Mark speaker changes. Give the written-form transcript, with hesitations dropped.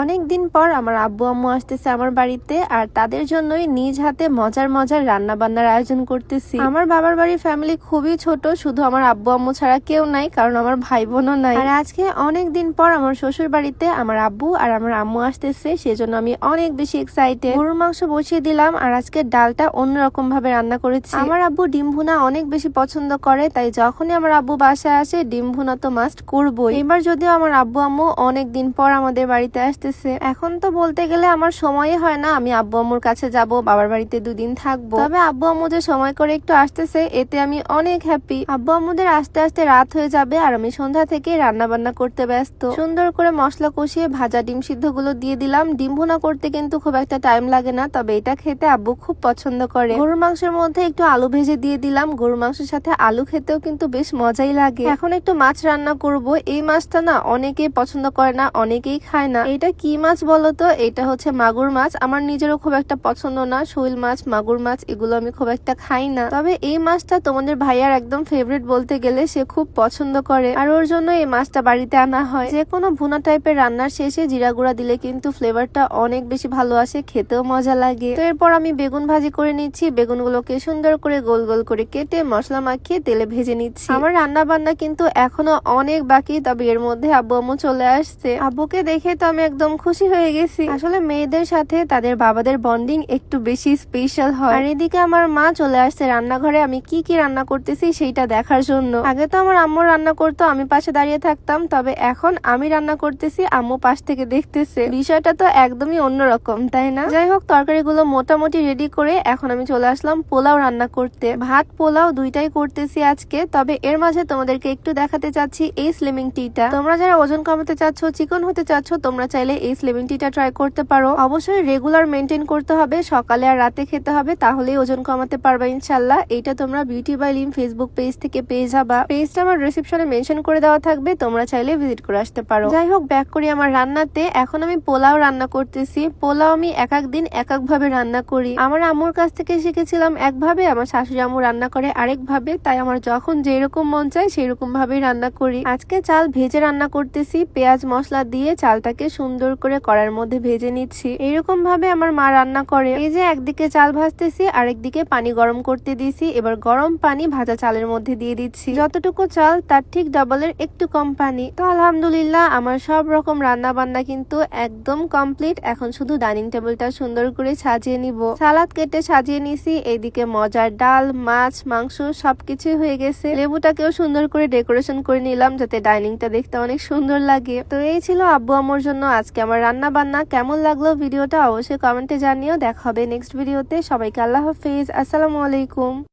Speaker 1: অনেক দিন পর আমার আব্বু আম্মু আসতেছে আমার বাড়িতে, আর তাদের জন্যই নিজ হাতে মজার মজার রান্না বান্নার আয়োজন করতেছি। আমার বাবার বাড়ির ফ্যামিলি খুবই ছোট, শুধু আমার আব্বু আম্মু ছাড়া কেউ নাই, কারণ আমার ভাই বোনও নাই। আর আজকে অনেক দিন পর আমার শ্বশুর বাড়িতে আমার আব্বু আর আমার আম্মু আসতেছে, সেজন্য আমি অনেক বেশি এক্সাইটেড। গরুর মাংস বসিয়ে দিলাম, আর আজকে ডালটা অন্যরকম ভাবে রান্না করেছি। আমার আব্বু ডিম ভুনা অনেক বেশি পছন্দ করে, তাই যখনই আমার আব্বু বাসায় আসে ডিম ভুনা তো মাস্ট করবই। এবার যদিও আমার আব্বু আম্মু অনেক দিন পর আমাদের বাড়িতে আসতেছে, এখন তো বলতে গেলে আমার সময়ই হয় না আমি আব্বু আম্মুর কাছে যাব, বাবার বাড়িতে দুদিন থাকবো। তবে আব্বু আম্মু যে সময় করে একটু আসতেছে এতে আমি অনেক হ্যাপি। আব্বু আম্মুদের আস্তে আস্তে রাত হয়ে যাবে, আর আমি সন্ধ্যা থেকে রান্না বান্না করতে ব্যস্ত। সুন্দর করে মশলা কষিয়ে ভাজা ডিম সিদ্ধ গুলো দিয়ে দিলাম। ডিম ভুনা করতে কিন্তু খুব একটা টাইম লাগে না, তবে এটা খেতে আব্বু খুব পছন্দ করে। গরুর মাংসের মধ্যে একটু আলু ভেজে দিয়ে দিলাম। গরুর মাংসের সাথে আলু খেতেও কিন্তু বেশ মজাই লাগে। এখন একটু মাছ রান্না করব। এই মাছটা না অনেকেই পছন্দ করে না, অনেকেই খায় না। এটা কি মাছ বলতো? এটা হচ্ছে মাগুর মাছ। আমার নিজেরও খুব একটা পছন্দ না। শৈল মাছ, মাগুর মাছ এগুলো আমি খুব একটা খাই না, তবে এই মাছটা তোমাদের ভাইয়ার একদম ফেভারিট বলতে গেলে, সে খুব পছন্দ করে, আর ওর জন্য এই মাছটা বাড়িতে আনা হয়। যে কোনো ভুনা টাইপের রান্নার শেষে জিরা গুঁড়া দিলে কিন্তু ফ্লেভারটা অনেক বেশি ভালো আসে, খেতেও মজা লাগে। তো এরপর আমি বেগুন ভাজি করে নিচ্ছি। বেগুনগুলোকে সুন্দর করে গোল গোল করে কেটে মশলা মাখিয়ে তেলে ভেজে নিচ্ছি। আমার রান্না বান্না কিন্তু এখনো অনেক বাকি, তবে এর মধ্যে আব্বু আম্মু চলে আসছে। আব্বুকে দেখে তো আমি একদম খুশি হয়ে গেছি। আসলে মেয়েদের সাথে তাদের বাবাদের বন্ডিং একটু বেশি স্পেশাল হয়। আর এদিকে আমার মা চলে আসছে রান্নাঘরে আমি কি কি রান্না করতেছি সেইটা দেখার জন্য। আগে তো আমার আম্মু রান্না করতো, আমি পাশে দাঁড়িয়ে থাকতাম, তবে এখন আমি রান্না করতেছি, আম্মু পাশ থেকে দেখতেছে। বিষয়টা তো একদমই অন্যরকম, তাই না? যাই হোক, তরকারিগুলো মোটামুটি রেডি করে এখন আমি চলে আসলাম পোলাও রান্না করতে। ভাত পোলাও দুইটাই করতেছি আজকে, তবে এর মাঝে তোমাদেরকে একটু দেখাতে চাচ্ছি এই স্লিমিং টিটা। তোমরা যারা ওজন কমাতে চাচ্ছ, চিকন হতে চাচ্ছ, তোমরা চাইলে এই স্লিমিং টিটা ট্রাই করতে পারো। অবশ্যই রেগুলার মেনটেন করতে হবে, সকালে আর রাতে খেতে হবে, তাহলেই ওজন কমাতে পারবা ইনশাল্লাহ। এইটা তোমরা beauty by Lim Facebook page থেকে পেয়ে যাবা। পেজটা আমার ডেসক্রিপশনে মেনশন করে দেওয়া থাকবে, তোমরা চাইলে ভিজিট করে আসতে পারো। যাই হোক, ব্যাক করি আমার রান্নাতে। এখন আমি পোলাও রান্না করতেছি। পোলাও আমি এক এক দিন এক এক ভাবে রান্না করি। আমার আম্মুর কাছ থেকে শিখেছিলাম একভাবে, আমার শাশুড়ি আম্মু রান্না করে আরেক ভাবে, তাই আমার যখন যেরকম মন চায় সেরকম ভাবেই রান্না করি। আজকে চাল ভেজে রান্না করতেছি, পেঁয়াজ মশলা দিয়ে চালটাকে সুন্দর করে কড়াইয়ের মধ্যে ভেজে নিচ্ছি। এইরকম ভাবে আমার মা রান্না করে। এই যে একদিকে চাল ভাজতেছি, আরেকদিকে পানি গরম করতে দিছি। এবার গরম পানি ভাজা চালের মধ্যে দিয়ে দিচ্ছি। যতটুকু চাল তার ঠিক ডাবলের একটু কম পানি। তো আলহামদুলিল্লাহ আমার সব রকম রান্না বান্না কিন্তু একদম কমপ্লিট। এখন শুধু ডাইনিং টেবিলটা সুন্দর করে সাজিয়ে নিব। সালাদ কেটে সাজিয়ে নিছি। এইদিকে মজার ডাল, মাছ, মাংস সবকিছু হয়ে গেছে। লেবুটাকেও সুন্দর করে ডেকোরেশন করে নিলাম যাতে ডাইনিংটা দেখতে অনেক সুন্দর লাগে। তো এই ছিল আব্বু আম্মুর জন্য আজকে আমার রান্না বান্না। কেমন লাগলো ভিডিওটা অবশ্যই কমেন্টে জানিও। দেখা হবে নেক্সট ভিডিওতে। সবাইকে আল্লাহ হাফেজ, আসসালামু আলাইকুম।